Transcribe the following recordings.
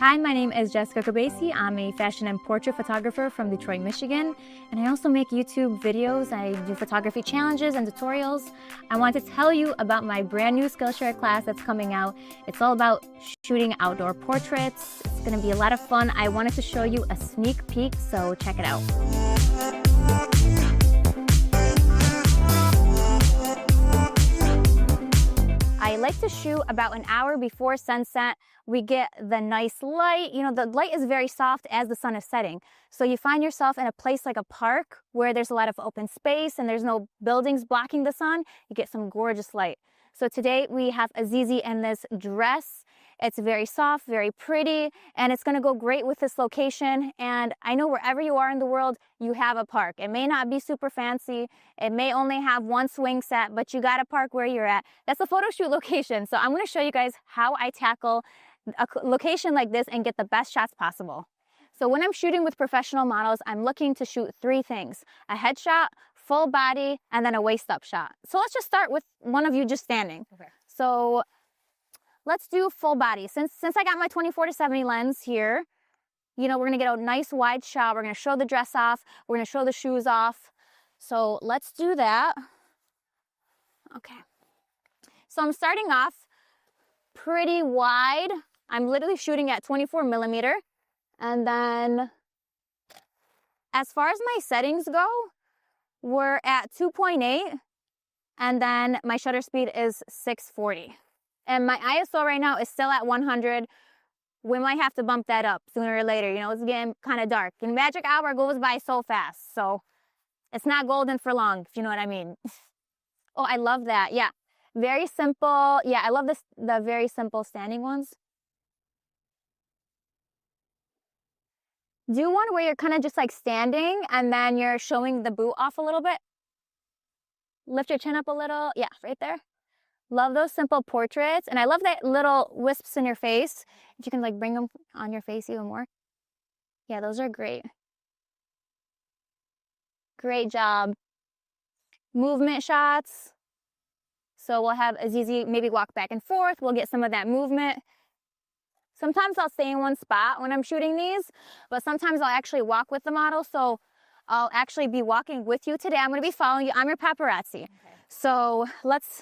Hi, my name is Jessica Kobeissi. I'm a fashion and portrait photographer from Detroit, Michigan, and I also make YouTube videos. I do photography challenges and tutorials. I want to tell you about my brand new Skillshare class that's coming out. It's all about shooting outdoor portraits. It's going to be a lot of fun. I wanted to show you a sneak peek, so check it out. I like to shoot about an hour before sunset. We get the nice light. You know, the light is very soft as the sun is setting. So you find yourself in a place like a park where there's a lot of open space and there's no buildings blocking the sun. You get some gorgeous light. So today we have Azizi in this dress. It's very soft, very pretty, and it's gonna go great with this location. And I know wherever you are in the world, you have a park. It may not be super fancy. It may only have one swing set, but you got a park where you're at. That's a photo shoot location. So I'm gonna show you guys how I tackle a location like this and get the best shots possible. So when I'm shooting with professional models, I'm looking to shoot three things: a headshot, full body, and then a waist-up shot. So let's just start with one of you just standing. Okay. So let's do full body. Since I got my 24-70 lens here, you know, we're gonna get a nice wide shot. We're gonna show the dress off. We're gonna show the shoes off. So let's do that. Okay. So I'm starting off pretty wide. I'm literally shooting at 24mm. And then as far as my settings go, we're at 2.8. And then my shutter speed is 640. And my ISO right now is still at 100. We might have to bump that up sooner or later. You know, it's getting kind of dark. And magic hour goes by so fast. So it's not golden for long, if you know what I mean. Oh, I love that. Yeah. Very simple. Yeah, I love the very simple standing ones. Do one where you're kind of just like standing and then you're showing the boot off a little bit. Lift your chin up a little. Yeah, right there. Love those simple portraits. And I love that little wisps in your face. If you can like bring them on your face even more. Yeah, those are great. Great job. Movement shots. So we'll have Azizi maybe walk back and forth. We'll get some of that movement. Sometimes I'll stay in one spot when I'm shooting these, but sometimes I'll actually walk with the model. So I'll actually be walking with you today. I'm going to be following you. I'm your paparazzi. Okay. So let's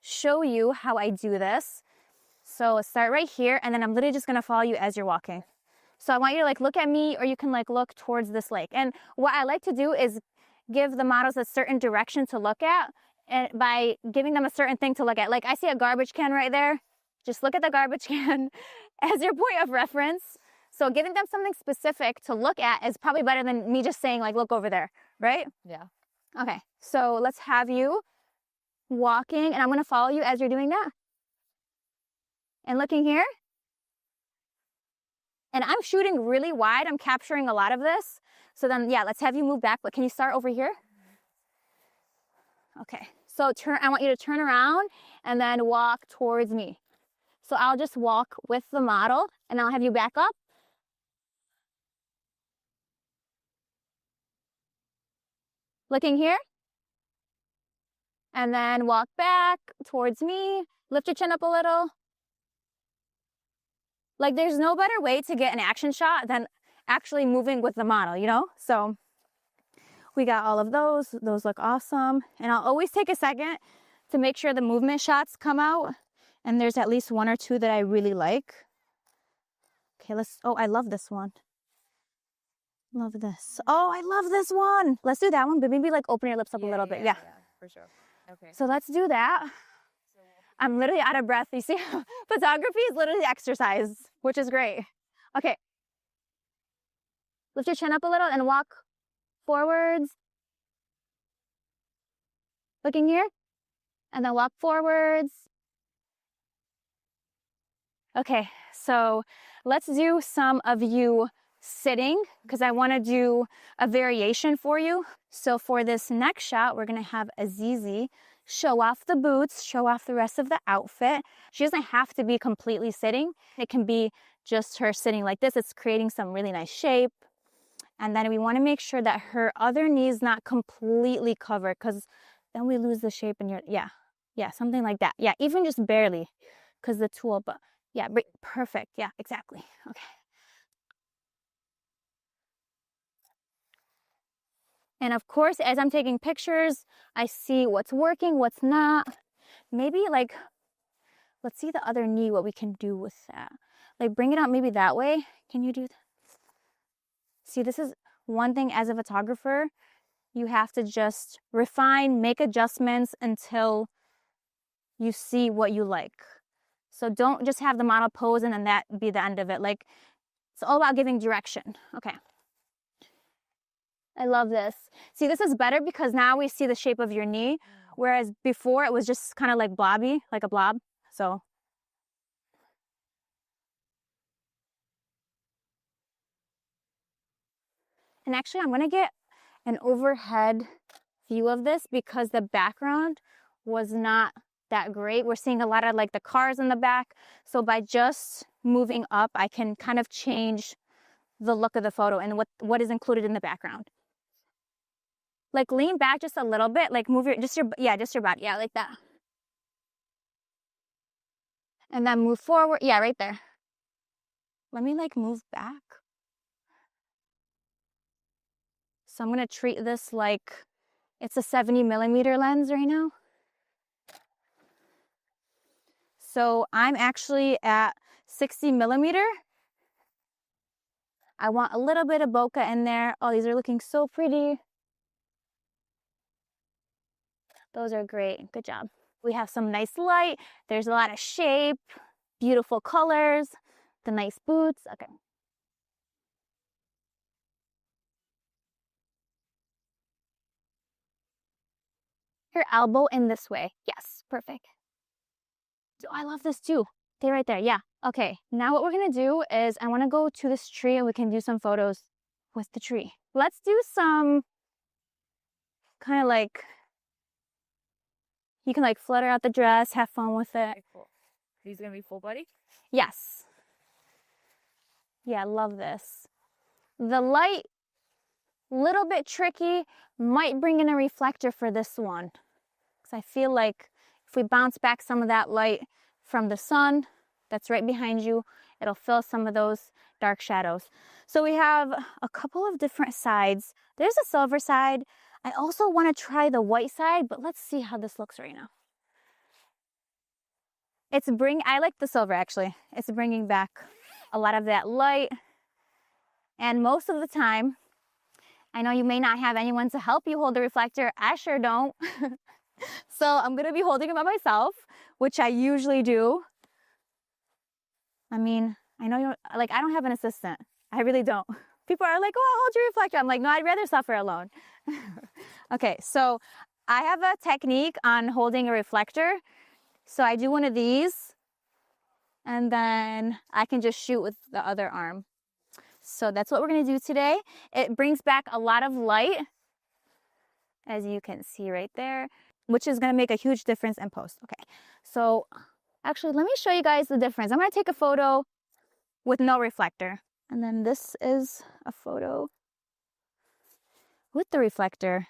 show you how I do this. So start right here, and then I'm literally just going to follow you as you're walking. So I want you to like look at me, or you can like look towards this lake. And what I like to do is give the models a certain direction to look at, and by giving them a certain thing to look at. Like I see a garbage can right there. Just look at the garbage can as your point of reference. So giving them something specific to look at is probably better than me just saying like, look over there, right? Yeah. Okay, so let's have you walking, and I'm gonna follow you as you're doing that. And looking here. And I'm shooting really wide. I'm capturing a lot of this. So then, yeah, let's have you move back, but can you start over here? Okay, so I want you to turn around and then walk towards me. So I'll just walk with the model and I'll have you back up. Looking here. And then walk back towards me. Lift your chin up a little. Like there's no better way to get an action shot than actually moving with the model, you know? So we got all of those. Those look awesome. And I'll always take a second to make sure the movement shots come out. And there's at least one or two that I really like. Okay, oh, I love this one. Love this. Oh, I love this one. Let's do that one, but maybe like open your lips up a little bit. Yeah, for sure. Okay. So let's do that. I'm literally out of breath. You see, photography is literally exercise, which is great. Okay. Lift your chin up a little and walk forwards. Looking here. And then walk forwards. Okay, so let's do some of you sitting, because I want to do a variation for you. So for this next shot, we're going to have Azizi show off the boots, show off the rest of the outfit. She doesn't have to be completely sitting. It can be just her sitting like this. It's creating some really nice shape. And then we want to make sure that her other knee is not completely covered, because then we lose the shape in your, yeah, something like that. Yeah, even just barely, because the tool, but Yeah, perfect. Yeah, exactly. Okay. And of course, as I'm taking pictures, I see what's working, what's not. Maybe like, let's see the other knee, what we can do with that. Like bring it out maybe that way. Can you do that? See, this is one thing as a photographer, you have to just refine, make adjustments until you see what you like. So don't just have the model pose and then that be the end of it. Like, it's all about giving direction. Okay. I love this. See, this is better because now we see the shape of your knee, whereas before it was just kind of like blobby, like a blob. So. And actually, I'm going to get an overhead view of this because the background was not that great. We're seeing a lot of like the cars in the back. So by just moving up, I can kind of change the look of the photo and what is included in the background. Like lean back just a little bit, like move just your body. Yeah, like that. And then move forward. Yeah, right there. Let me like move back. So I'm going to treat this like it's a 70mm lens right now. So I'm actually at 60mm. I want a little bit of bokeh in there. Oh, these are looking so pretty. Those are great. Good job. We have some nice light. There's a lot of shape, beautiful colors, the nice boots. Okay. Your elbow in this way. Yes, perfect. Oh, I love this too. Stay right there. Yeah. Okay. Now what we're going to do is I want to go to this tree and we can do some photos with the tree. Let's do some kind of like, you can like flutter out the dress, have fun with it. Cool. These going to be full body? Yes. Yeah, I love this. The light, little bit tricky, might bring in a reflector for this one. Because I feel like if we bounce back some of that light from the sun that's right behind you, it'll fill some of those dark shadows. So we have a couple of different sides. There's a silver side. I also want to try the white side, but let's see how this looks right now. I like the silver actually. It's bringing back a lot of that light. And most of the time, I know you may not have anyone to help you hold the reflector. I sure don't. So I'm going to be holding it by myself, which I usually do. I mean, I know I don't have an assistant. I really don't. People are like, oh, I'll hold your reflector. I'm like, no, I'd rather suffer alone. Okay, so I have a technique on holding a reflector. So I do one of these, and then I can just shoot with the other arm. So that's what we're going to do today. It brings back a lot of light, as you can see right there, which is going to make a huge difference in post. Okay, so actually, let me show you guys the difference. I'm going to take a photo with no reflector. And then this is a photo with the reflector.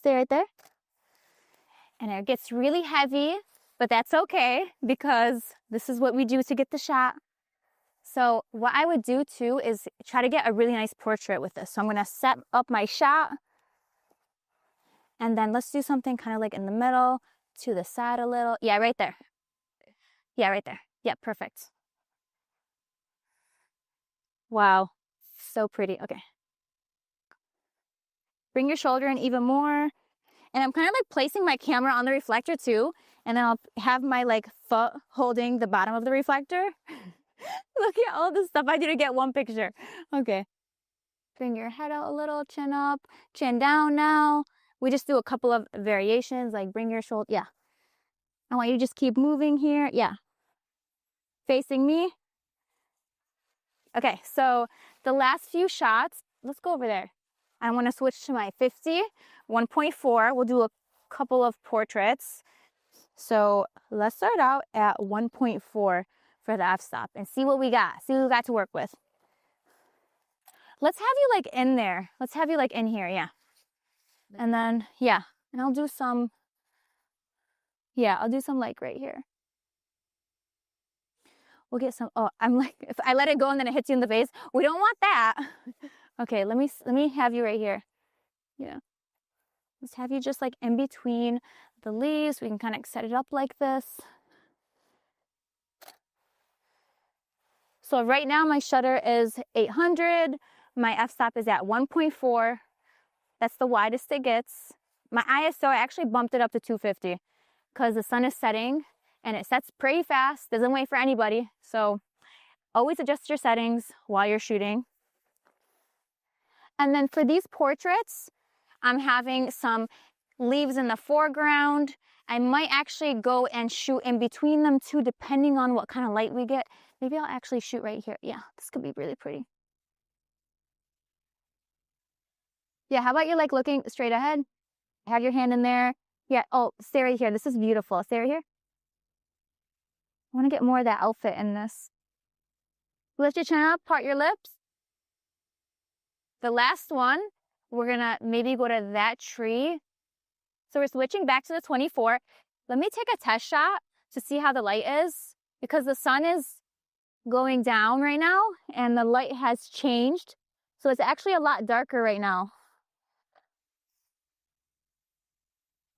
Stay right there. And it gets really heavy, but that's okay because this is what we do to get the shot. So what I would do too is try to get a really nice portrait with this. So I'm going to set up my shot. And then let's do something kind of like in the middle, to the side a little. Yeah, right there. Yeah, right there. Yeah, perfect. Wow, so pretty. Okay. Bring your shoulder in even more. And I'm kind of like placing my camera on the reflector too. And then I'll have my like foot holding the bottom of the reflector. Look at all this stuff I do to get one picture. Okay. Bring your head out a little, chin up, chin down now. We just do a couple of variations, like bring your shoulder. Yeah. I want you to just keep moving here. Yeah. Facing me. Okay, so the last few shots, let's go over there. I want to switch to my 50, 1.4. We'll do a couple of portraits. So let's start out at 1.4 for the f-stop and see what we got. See what we got to work with. Let's have you like in there. Let's have you like in here, yeah. And then, yeah. And I'll do some, Yeah, I'll do some like right here. We'll get some, oh, I'm like, if I let it go and then it hits you in the face, we don't want that. Okay, let me have you right here. Yeah. Let's have you just like in between the leaves. We can kind of set it up like this. So right now my shutter is 800. My f-stop is at 1.4. That's the widest it gets. My ISO, I actually bumped it up to 250 because the sun is setting and it sets pretty fast, doesn't wait for anybody. So always adjust your settings while you're shooting. And then for these portraits, I'm having some leaves in the foreground. I might actually go and shoot in between them too, depending on what kind of light we get. Maybe I'll actually shoot right here. Yeah, this could be really pretty. Yeah, how about you like looking straight ahead? Have your hand in there. Yeah, oh, stay right here. This is beautiful. Stay right here. I want to get more of that outfit in this. Lift your chin up, part your lips. The last one, we're gonna maybe go to that tree. So we're switching back to the 24. Let me take a test shot to see how the light is, because the sun is going down right now and the light has changed. So it's actually a lot darker right now.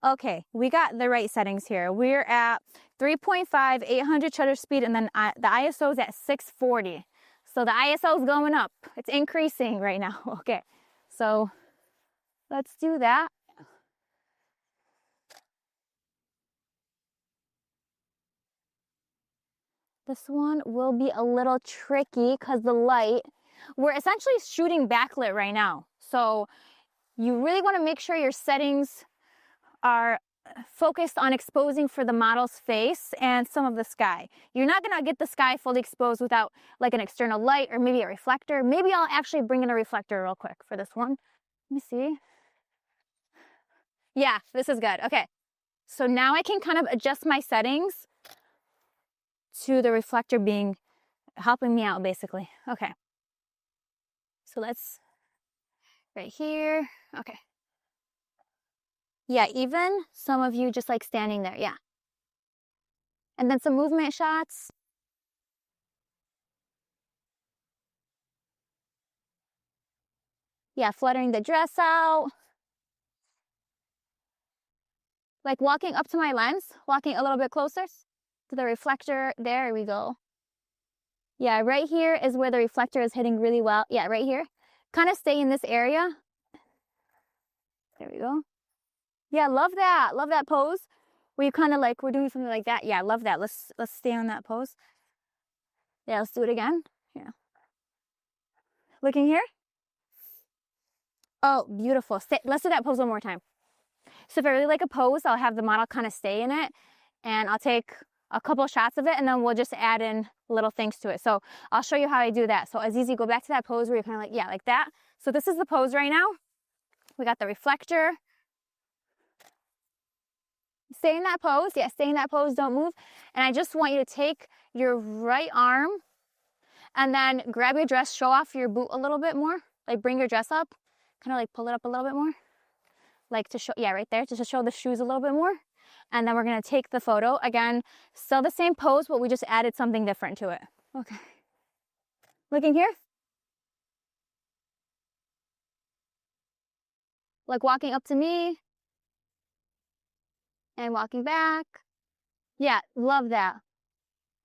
Okay, we got the right settings here. We're at 3.5, 800 shutter speed, and then the ISO is at 640. So the ISO is going up. It's increasing right now. Okay, so let's do that. This one will be a little tricky because the light, we're essentially shooting backlit right now. So you really want to make sure your settings are focused on exposing for the model's face and some of the sky. You're not going to get the sky fully exposed without like an external light or maybe a reflector. Maybe I'll actually bring in a reflector real quick for this one. Let me see. Yeah, this is good. Okay. So now I can kind of adjust my settings to the reflector being helping me out basically. Okay. So let's right here. Okay. Yeah, even some of you just like standing there. Yeah. And then some movement shots. Yeah, fluttering the dress out. Like walking up to my lens, walking a little bit closer to the reflector. There we go. Yeah, right here is where the reflector is hitting really well. Yeah, right here. Kind of stay in this area. There we go. Yeah, love that. Love that pose. Where you kind of like, we're doing something like that. Yeah, love that. Let's stay on that pose. Yeah, let's do it again. Yeah. Looking here. Oh, beautiful. Let's do that pose one more time. So if I really like a pose, I'll have the model kind of stay in it and I'll take a couple shots of it and then we'll just add in little things to it. So I'll show you how I do that. So Azizi, go back to that pose where you're kind of like, yeah, like that. So this is the pose right now. We got the reflector. Stay in that pose. Yeah, stay in that pose. Don't move. And I just want you to take your right arm and then grab your dress, show off your boot a little bit more. Like bring your dress up, kind of like pull it up a little bit more. Like to show, yeah, right there, just to show the shoes a little bit more. And then we're gonna take the photo. Again, still the same pose, but we just added something different to it. Okay. Looking here. Like walking up to me. And walking back. Yeah, love that.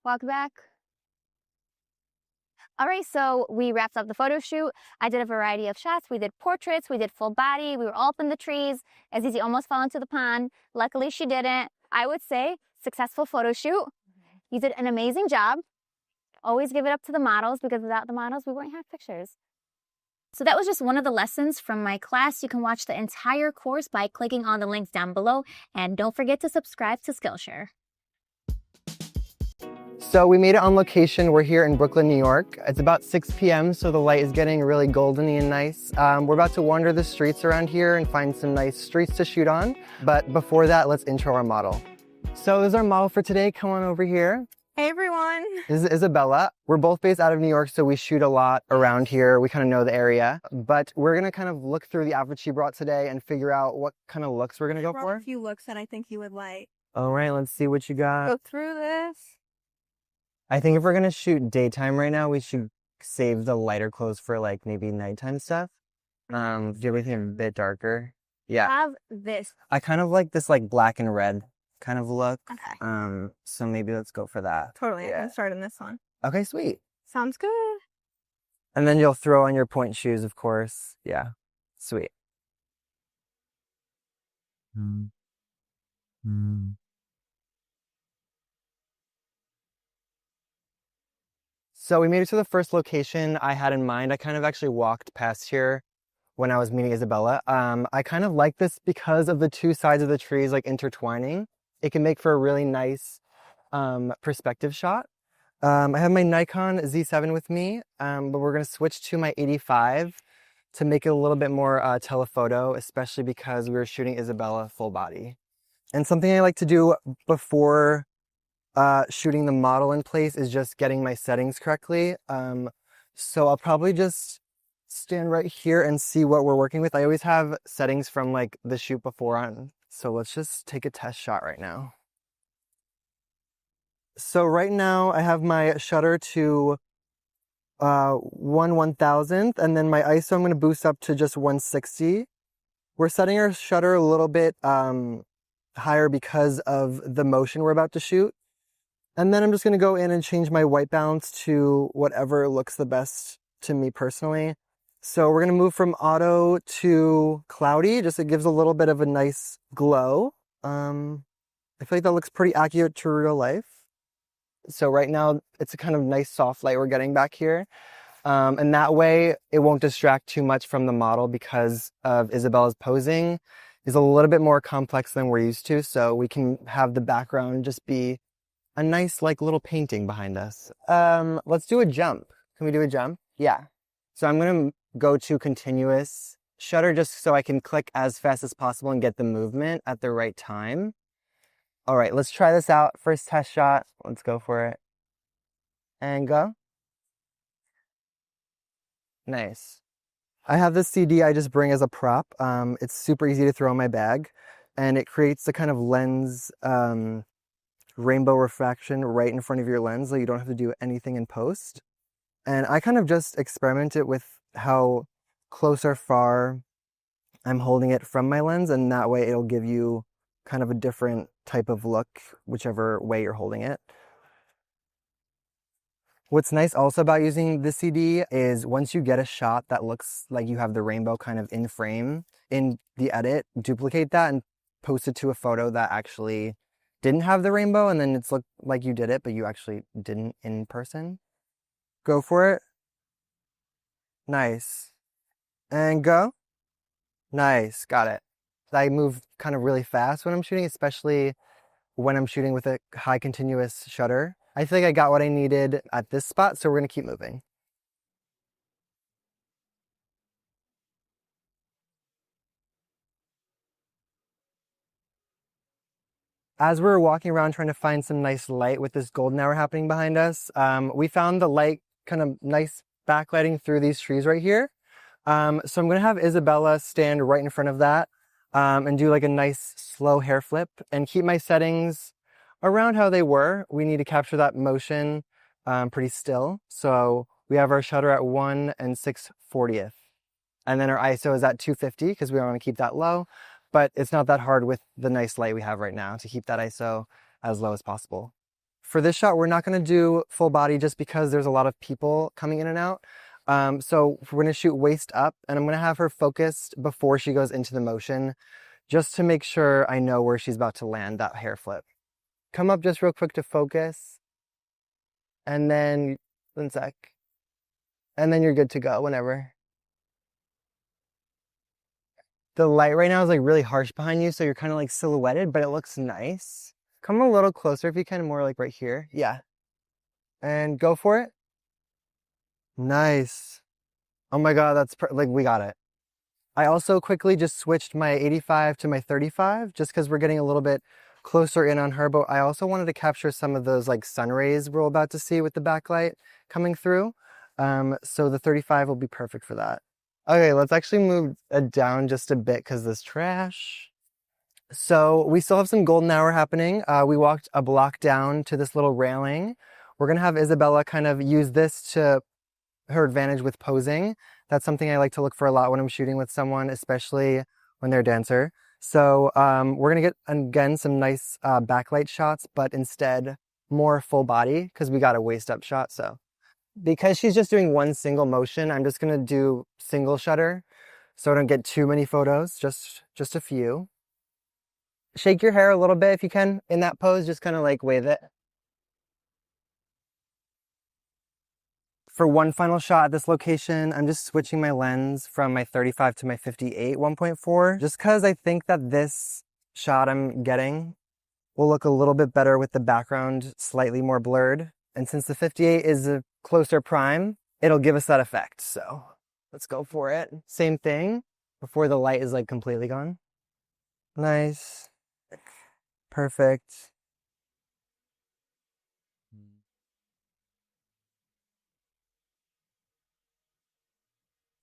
Walk back. All right, so we wrapped up the photo shoot. I did a variety of shots. We did portraits, we did full body, we were all up in the trees. Azizi almost fell into the pond. Luckily, she didn't. I would say successful photo shoot. You did an amazing job. Always give it up to the models because without the models, we wouldn't have pictures. So that was just one of the lessons from my class. You can watch the entire course by clicking on the links down below. And don't forget to subscribe to Skillshare. So we made it on location. We're here in Brooklyn, New York. It's about 6 p.m., so the light is getting really goldeny and nice. We're about to wander the streets around here and find some nice streets to shoot on. But before that, let's intro our model. So this is our model for today. Come on over here. Hey everyone. This is Isabella. We're both based out of New York, so we shoot a lot around here. We kind of know the area. But we're going to kind of look through the outfit she brought today and figure out what kind of looks we're going to go for. A few looks that I think you would like. All right, let's see what you got. Go through this. I think if we're gonna shoot daytime right now, we should save the lighter clothes for like maybe nighttime stuff. Do you have anything a bit darker? Yeah. Have this. I kind of like this like black and red kind of look. Okay. So maybe let's go for that. Totally. Yeah. I'm starting this one. Okay, sweet. Sounds good. And then you'll throw on your point shoes, of course. Yeah. Sweet. So we made it to the first location I had in mind. I kind of actually walked past here when I was meeting Isabella. I kind of like this because of the two sides of the trees like intertwining. It can make for a really nice perspective shot. I have my Nikon Z7 with me, but we're gonna switch to my 85 to make it a little bit more telephoto, especially because we were shooting Isabella full body. And something I like to do before shooting the model in place is just getting my settings correctly. So I'll probably just stand right here and see what we're working with. I always have settings from like the shoot before on. So let's just take a test shot right now. So right now I have my shutter to 1/1000th, and then my ISO I'm going to boost up to just 160. We're setting our shutter a little bit higher because of the motion we're about to shoot. And then I'm just going to go in and change my white balance to whatever looks the best to me personally. So we're going to move from auto to cloudy, just it gives a little bit of a nice glow. I feel like that looks pretty accurate to real life. So right now it's a kind of nice soft light we're getting back here. And that way it won't distract too much from the model because of Isabella's posing is a little bit more complex than we're used to. So we can have the background just be a nice like little painting behind us. Let's do a jump. Can we do a jump? Yeah. So I'm going to go to continuous shutter just so I can click as fast as possible and get the movement at the right time. All right, let's try this out. First test shot. Let's go for it. And go. Nice. I have this CD I just bring as a prop. It's super easy to throw in my bag, and it creates the kind of lens rainbow refraction right in front of your lens, so you don't have to do anything in post. And I kind of just experimented with how close or far I'm holding it from my lens, and that way it'll give you kind of a different type of look, whichever way you're holding it. What's nice also about using the CD is once you get a shot that looks like you have the rainbow kind of in frame in the edit, duplicate that and post it to a photo that actually didn't have the rainbow, and then it's looked like you did it, but you actually didn't in person. Go for it. Nice. And go. Nice. Got it. I move kind of really fast when I'm shooting, especially when I'm shooting with a high continuous shutter. I feel like I got what I needed at this spot, so we're going to keep moving. As we were walking around trying to find some nice light with this golden hour happening behind us, we found the light kind of nice backlighting through these trees right here. So I'm going to have Isabella stand right in front of that and do like a nice slow hair flip and keep my settings around how they were. We need to capture that motion pretty still. So we have our shutter at 1 6/40. And then our ISO is at 250 because we want to keep that low. But it's not that hard with the nice light we have right now to keep that ISO as low as possible. For this shot, we're not going to do full body just because there's a lot of people coming in and out. So we're going to shoot waist up, and I'm going to have her focused before she goes into the motion, just to make sure I know where she's about to land that hair flip. Come up just real quick to focus, and then, 1 sec, and then you're good to go whenever. The light right now is like really harsh behind you, so you're kind of like silhouetted, but it looks nice. Come a little closer if you can, more like right here. Yeah. And go for it. Nice. Oh my God, that's like, we got it. I also quickly just switched my 85 to my 35 just because we're getting a little bit closer in on her, but I also wanted to capture some of those like sun rays we're about to see with the backlight coming through. So the 35 will be perfect for that. Okay, let's actually move down just a bit because this trash. So we still have some golden hour happening. We walked a block down to this little railing. We're gonna have Isabella kind of use this to her advantage with posing. That's something I like to look for a lot when I'm shooting with someone, especially when they're a dancer. So we're gonna get, again, some nice backlight shots, but instead more full body because we got a waist up shot. So because she's just doing one single motion, I'm just gonna do single shutter so I don't get too many photos, just a few. Shake your hair a little bit if you can in that pose, just kind of like wave it. For one final shot at this location, I'm just switching my lens from my 35 to my 58 1.4, just because I think that this shot I'm getting will look a little bit better with the background slightly more blurred. And since the 58 is a closer prime, it'll give us that effect. So let's go for it. Same thing before the light is like completely gone. Nice. Perfect.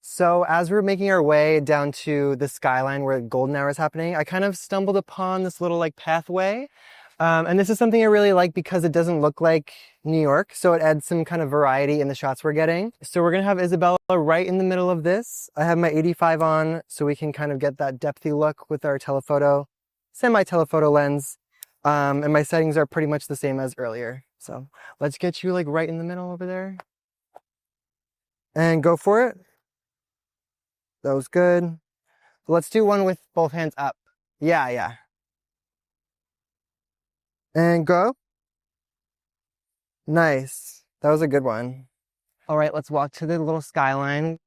So as we're making our way down to the skyline where golden hour is happening, I kind of stumbled upon this little like pathway. And this is something I really like because it doesn't look like New York. So it adds some kind of variety in the shots we're getting. So we're gonna have Isabella right in the middle of this. I have my 85 on so we can kind of get that depthy look with our telephoto, semi-telephoto lens. And my settings are pretty much the same as earlier. So let's get you like right in the middle over there. And go for it. That was good. Let's do one with both hands up. Yeah. And go. Nice. That was a good one. All right, let's walk to the little skyline.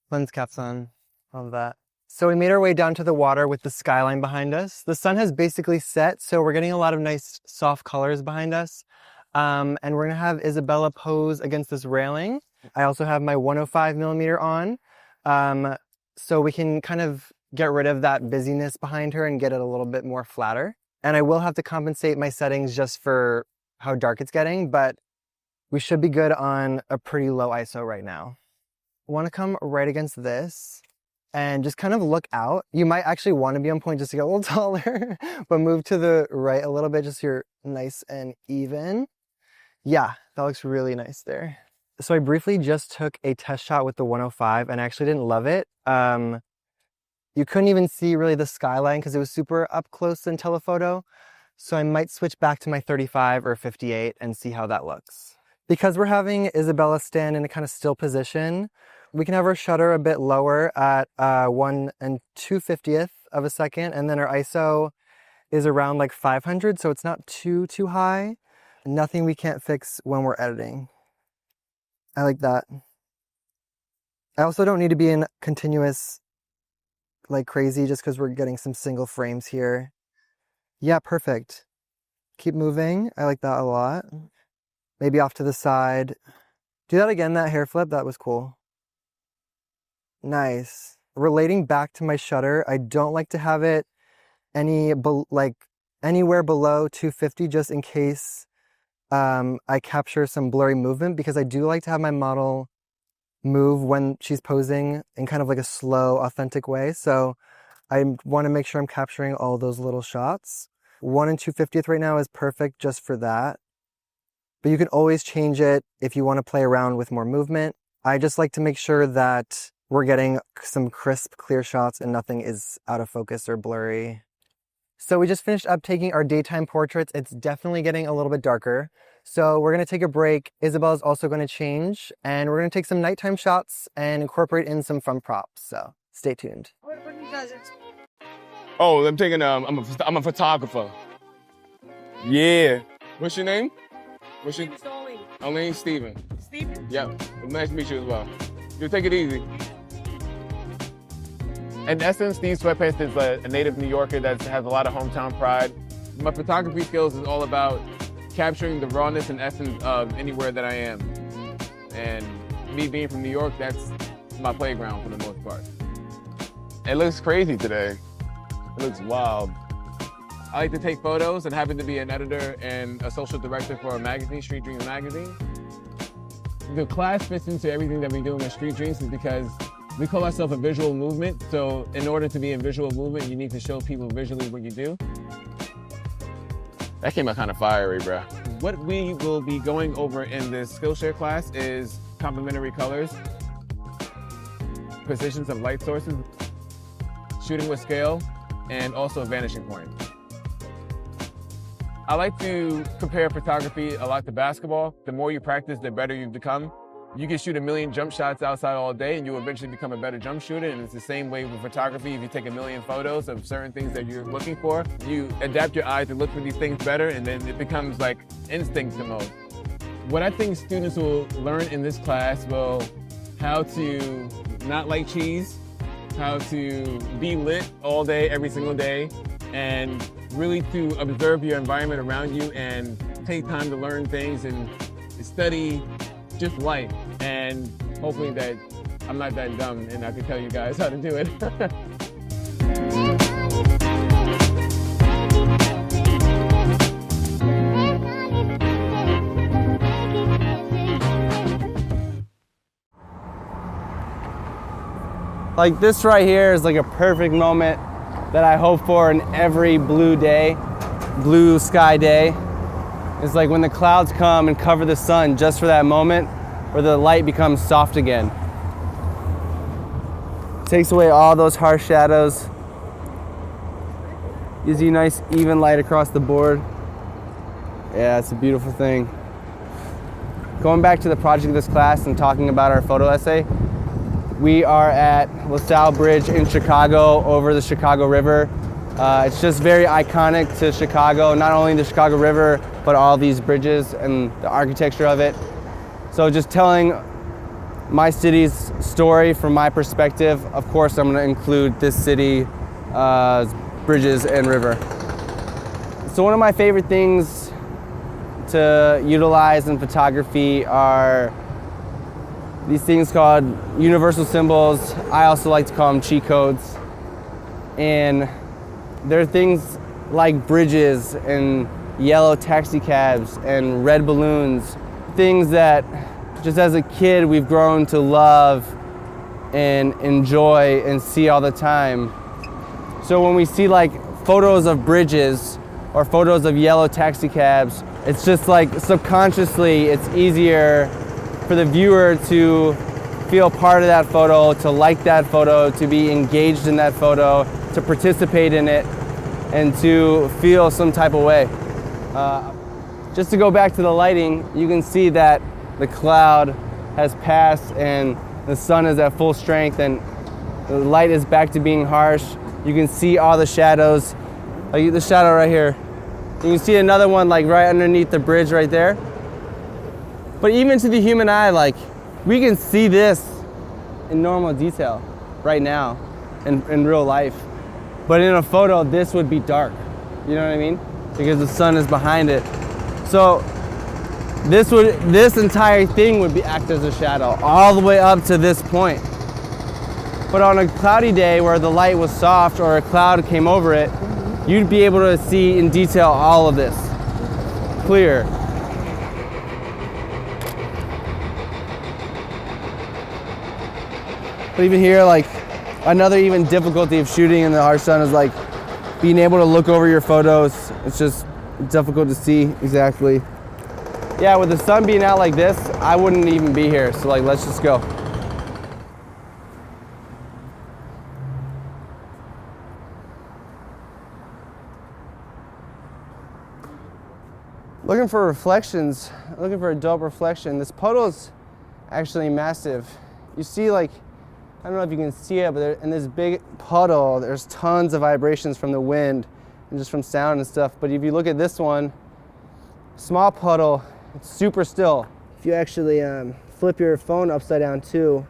Lens caps on, all of that. So we made our way down to the water with the skyline behind us. The sun has basically set, so we're getting a lot of nice soft colors behind us. And we're gonna have Isabella pose against this railing. I also have my 105 millimeter on, so we can kind of get rid of that busyness behind her and get it a little bit more flatter. And I will have to compensate my settings just for how dark it's getting, but we should be good on a pretty low ISO right now. Want to come right against this and just kind of look out. You might actually want to be on point just to get a little taller, but move to the right a little bit just so you're nice and even. Yeah, that looks really nice there. So I briefly just took a test shot with the 105 and I actually didn't love it. You couldn't even see really the skyline because it was super up close in telephoto. So I might switch back to my 35 or 58 and see how that looks. Because we're having Isabella stand in a kind of still position, we can have our shutter a bit lower at 1 2/50th of a second, and then our ISO is around like 500, so it's not too high. Nothing we can't fix when we're editing. I like that. I also don't need to be in continuous like crazy just because we're getting some single frames here. Yeah, perfect. Keep moving. I like that a lot. Maybe off to the side. Do that again, that hair flip. That was cool. Nice. Relating back to my shutter, I don't like to have it anywhere below 250 just in case I capture some blurry movement, because I do like to have my model move when she's posing in kind of like a slow, authentic way. So I want to make sure I'm capturing all those little shots. 1 2/50th right now is perfect just for that. But you can always change it if you want to play around with more movement. I just like to make sure that we're getting some crisp, clear shots and nothing is out of focus or blurry. So we just finished up taking our daytime portraits. It's definitely getting a little bit darker. So we're going to take a break. Isabella's also going to change, and we're going to take some nighttime shots and incorporate in some fun props. So stay tuned. Oh, I'm taking, I'm a photographer. Yeah. What's your name? What's your name? Arlene Steven. Steven? Yep. Nice to meet you as well. You take it easy. In essence, these Sweatpants is a native New Yorker that has a lot of hometown pride. My photography skills is all about capturing the rawness and essence of anywhere that I am. And me being from New York, that's my playground for the most part. It looks crazy today. It looks wild. I like to take photos and happen to be an editor and a social director for a magazine, Street Dreams magazine. the class fits into everything that we do in the Street Dreams is because we call ourselves a visual movement. So in order to be a visual movement, you need to show people visually what you do. That came out kind of fiery, bro. What we will be going over in this Skillshare class is complementary colors, positions of light sources, shooting with scale, and also vanishing point. I like to compare photography a lot to basketball. The more you practice, the better you become. You can shoot 1,000,000 jump shots outside all day and you eventually become a better jump shooter. And it's the same way with photography. If you take 1,000,000 photos of certain things that you're looking for, you adapt your eye to look for these things better, and then it becomes like instinct to mode. What I think students will learn in this class will how to not like cheese, how to be lit all day, every single day, and really to observe your environment around you and take time to learn things and study just life. And hopefully that I'm not that dumb and I can tell you guys how to do it. Like this right here is like a perfect moment that I hope for in every blue day, blue sky day. It's like when the clouds come and cover the sun just for that moment where the light becomes soft again. Takes away all those harsh shadows. Gives you nice even light across the board. Yeah, it's a beautiful thing. Going back to the project of this class and talking about our photo essay, we are at LaSalle Bridge in Chicago over the Chicago River. It's just very iconic to Chicago, not only the Chicago River, but all these bridges and the architecture of it. So just telling my city's story from my perspective, of course I'm gonna include this city, bridges and river. So one of my favorite things to utilize in photography are these things called universal symbols. I also like to call them cheat codes. And there are things like bridges and yellow taxi cabs and red balloons, things that just as a kid we've grown to love and enjoy and see all the time. So when we see like photos of bridges or photos of yellow taxi cabs, it's just like subconsciously it's easier for the viewer to feel part of that photo, to like that photo, to be engaged in that photo, to participate in it, and to feel some type of way. Just to go back to the lighting, you can see that the cloud has passed and the sun is at full strength and the light is back to being harsh. You can see all the shadows, like the shadow right here. You can see another one like right underneath the bridge right there. But even to the human eye, like we can see this in normal detail right now in real life. But in a photo, this would be dark. You know what I mean? Because the sun is behind it. So this entire thing would act as a shadow all the way up to this point. But on a cloudy day where the light was soft or a cloud came over it, you'd be able to see in detail all of this, clear. But even here, like another even difficulty of shooting in the harsh sun is like being able to look over your photos. It's just difficult to see exactly. Yeah, with the sun being out like this, I wouldn't even be here. So like, let's just go. Looking for reflections, looking for a dope reflection. This puddle's actually massive. You see like, I don't know if you can see it, but in this big puddle, there's tons of vibrations from the wind and just from sound and stuff. But if you look at this one, small puddle, it's super still. If you actually flip your phone upside down too,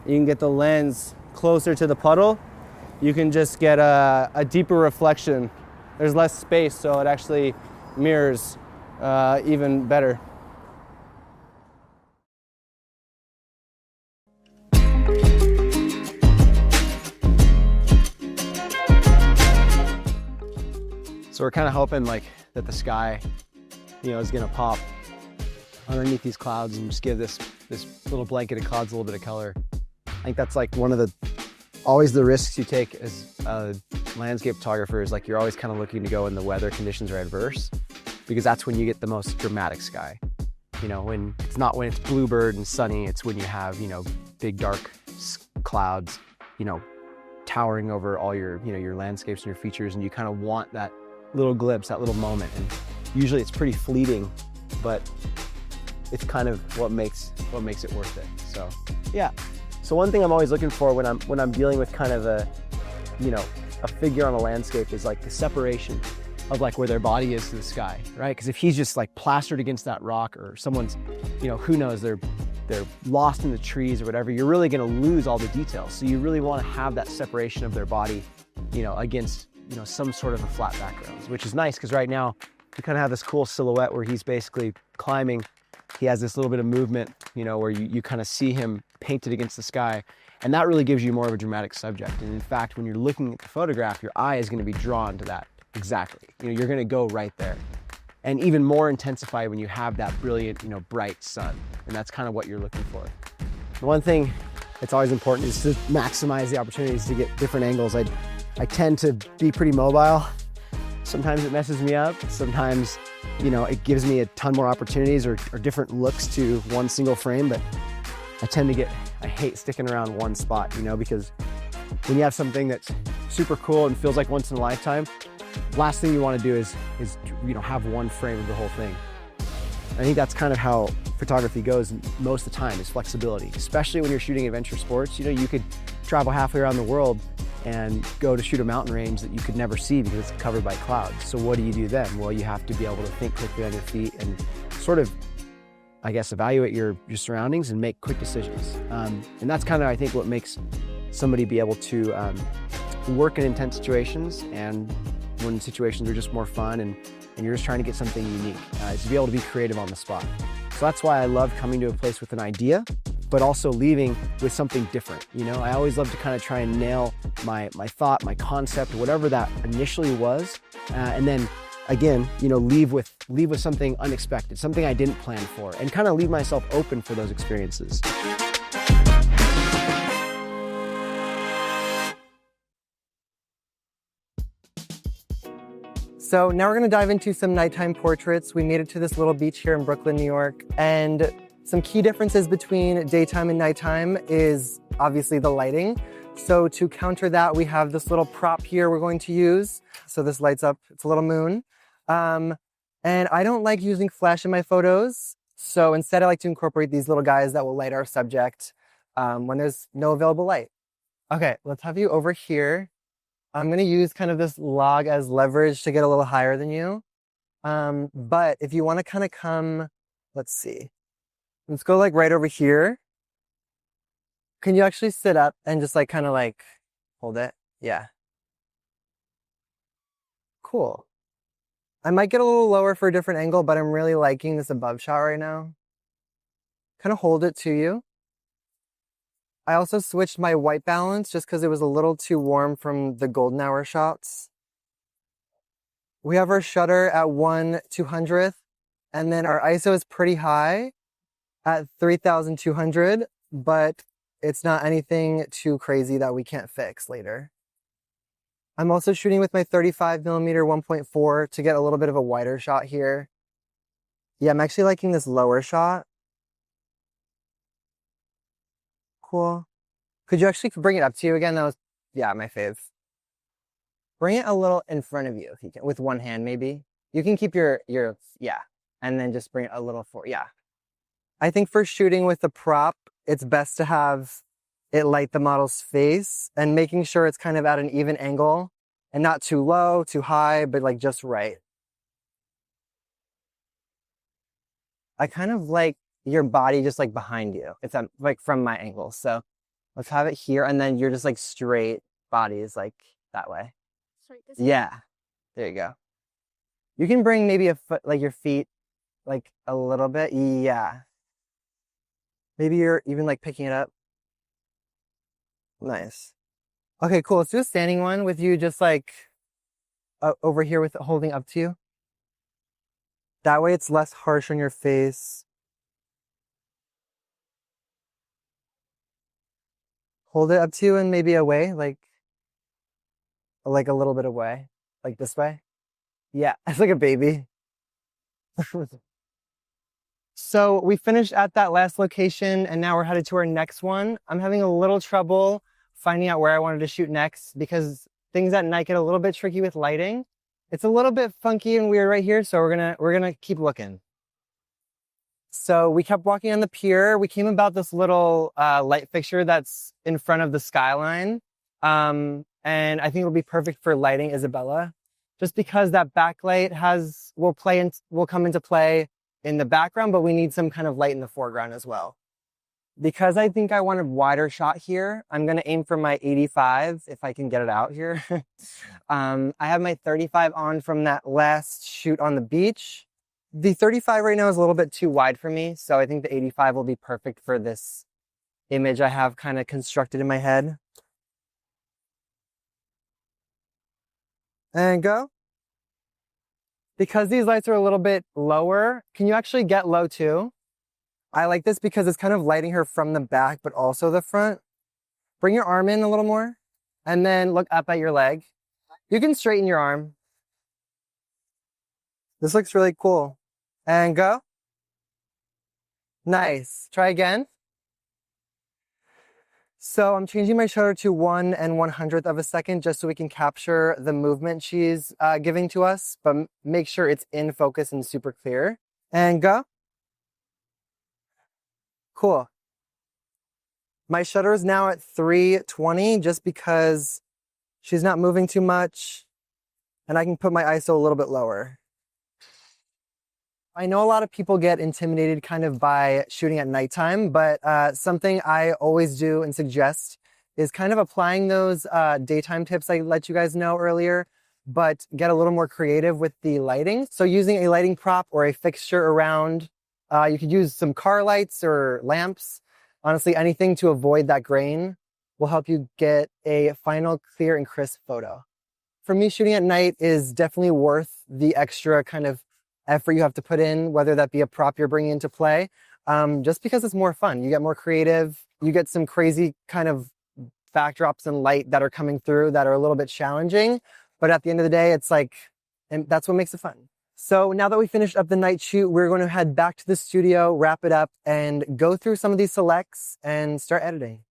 you can get the lens closer to the puddle. You can just get a deeper reflection. There's less space, so it actually mirrors even better. So we're kind of hoping like that the sky, is gonna pop underneath these clouds and just give this little blanket of clouds a little bit of color. I think that's like one of the, always the risks you take as a landscape photographer is like you're always kind of looking to go when the weather conditions are adverse, because that's when you get the most dramatic sky. You know, when it's bluebird and sunny, it's when you have, you know, big dark clouds, you know, towering over all your, you know, your landscapes and your features, and you kind of want that little glimpse, that little moment. And usually it's pretty fleeting, but it's kind of what makes it worth it. So yeah. So one thing I'm always looking for when I'm dealing with kind of a, you know, a figure on a landscape is like the separation of like where their body is to the sky, right? Because if he's just like plastered against that rock, or someone's, you know, who knows, they're lost in the trees or whatever, you're really gonna lose all the details. So you really wanna have that separation of their body, you know, against, you know, some sort of a flat background, which is nice because right now we kind of have this cool silhouette where he's basically climbing. He has this little bit of movement, you know, where you kind of see him painted against the sky. And that really gives you more of a dramatic subject. And in fact, when you're looking at the photograph, your eye is gonna be drawn to that. Exactly. You know, you're gonna go right there. And even more intensified when you have that brilliant, you know, bright sun. And that's kind of what you're looking for. The one thing that's always important is to maximize the opportunities to get different angles. I tend to be pretty mobile. Sometimes it messes me up. Sometimes, you know, it gives me a ton more opportunities or different looks to one single frame, but I hate sticking around one spot, you know, because when you have something that's super cool and feels like once in a lifetime, last thing you want to do is you know, have one frame of the whole thing. I think that's kind of how photography goes most of the time, is flexibility, especially when you're shooting adventure sports. You know, you could travel halfway around the world and go to shoot a mountain range that you could never see because it's covered by clouds. So what do you do then? Well, you have to be able to think quickly on your feet and sort of, I guess, evaluate your surroundings and make quick decisions. And that's kind of, I think, what makes somebody be able to work in intense situations, and when situations are just more fun and you're just trying to get something unique, is to be able to be creative on the spot. So that's why I love coming to a place with an idea, but also leaving with something different. You know, I always love to kind of try and nail my thought, my concept, whatever that initially was, and then again, you know, leave with something unexpected, something I didn't plan for, and kind of leave myself open for those experiences. So now we're gonna dive into some nighttime portraits. We made it to this little beach here in Brooklyn, New York, and some key differences between daytime and nighttime is obviously the lighting. So to counter that, we have this little prop here we're going to use. So this lights up, it's a little moon. And I don't like using flash in my photos. So instead I like to incorporate these little guys that will light our subject when there's no available light. Okay, let's have you over here. I'm gonna use kind of this log as leverage to get a little higher than you. But if you wanna kind of come, let's see. Let's go like right over here. Can you actually sit up and just like kind of like hold it? Yeah. Cool. I might get a little lower for a different angle, but I'm really liking this above shot right now. Kind of hold it to you. I also switched my white balance just because it was a little too warm from the golden hour shots. We have our shutter at 1/200th, and then our ISO is pretty high at 3200, but it's not anything too crazy that we can't fix later. I'm also shooting with my 35mm 1.4 to get a little bit of a wider shot here. Yeah, I'm actually liking this lower shot. Cool. Could you actually bring it up to you again? That was, yeah, my fave. Bring it a little in front of you if you can, with one hand maybe. You can keep your yeah, and then just bring it a little forward, yeah. I think for shooting with the prop, it's best to have it light the model's face and making sure it's kind of at an even angle and not too low, too high, but like just right. I kind of like your body just like behind you, if I'm like from my angle. So let's have it here, and then you're just like straight bodies like that way. Straight this way? Yeah, there you go. You can bring maybe a foot, like your feet, like a little bit. Yeah. Maybe you're even like picking it up. Nice. Okay, cool. Let's do a standing one with you just like over here with it holding up to you. That way it's less harsh on your face. hold it up to you and maybe away, like a little bit away, like this way. Yeah, it's like a baby. So we finished at that last location and now we're headed to our next one. I'm having a little trouble finding out where I wanted to shoot next because things at night get a little bit tricky with lighting. It's a little bit funky and weird right here, so we're gonna keep looking. So we kept walking on the pier. We came about this little light fixture that's in front of the skyline. And I think it'll be perfect for lighting Isabella, just because that backlight will come into play in the background, but we need some kind of light in the foreground as well. Because I think I want a wider shot here, I'm gonna aim for my 85 if I can get it out here. I have my 35 on from that last shoot on the beach. The 35 right now is a little bit too wide for me, so I think the 85 will be perfect for this image I have kind of constructed in my head. And go. Because these lights are a little bit lower, can you actually get low too? I like this because it's kind of lighting her from the back, but also the front. Bring your arm in a little more, and then look up at your leg. You can straighten your arm. This looks really cool. And go. Nice. Try again. So I'm changing my shutter to 1 1/100th of a second just so we can capture the movement she's giving to us, but make sure it's in focus and super clear. And go. Cool. My shutter is now at 320 just because she's not moving too much and I can put my ISO a little bit lower. I know a lot of people get intimidated kind of by shooting at nighttime, but something I always do and suggest is kind of applying those daytime tips I let you guys know earlier, but get a little more creative with the lighting. So using a lighting prop or a fixture around, you could use some car lights or lamps. Honestly, anything to avoid that grain will help you get a final clear and crisp photo. For me, shooting at night is definitely worth the extra kind of effort you have to put in, whether that be a prop you're bringing into play, just because it's more fun. You get more creative. You get some crazy kind of backdrops and light that are coming through that are a little bit challenging. But at the end of the day, it's like, and that's what makes it fun. So now that we finished up the night shoot, we're going to head back to the studio, wrap it up, and go through some of these selects and start editing.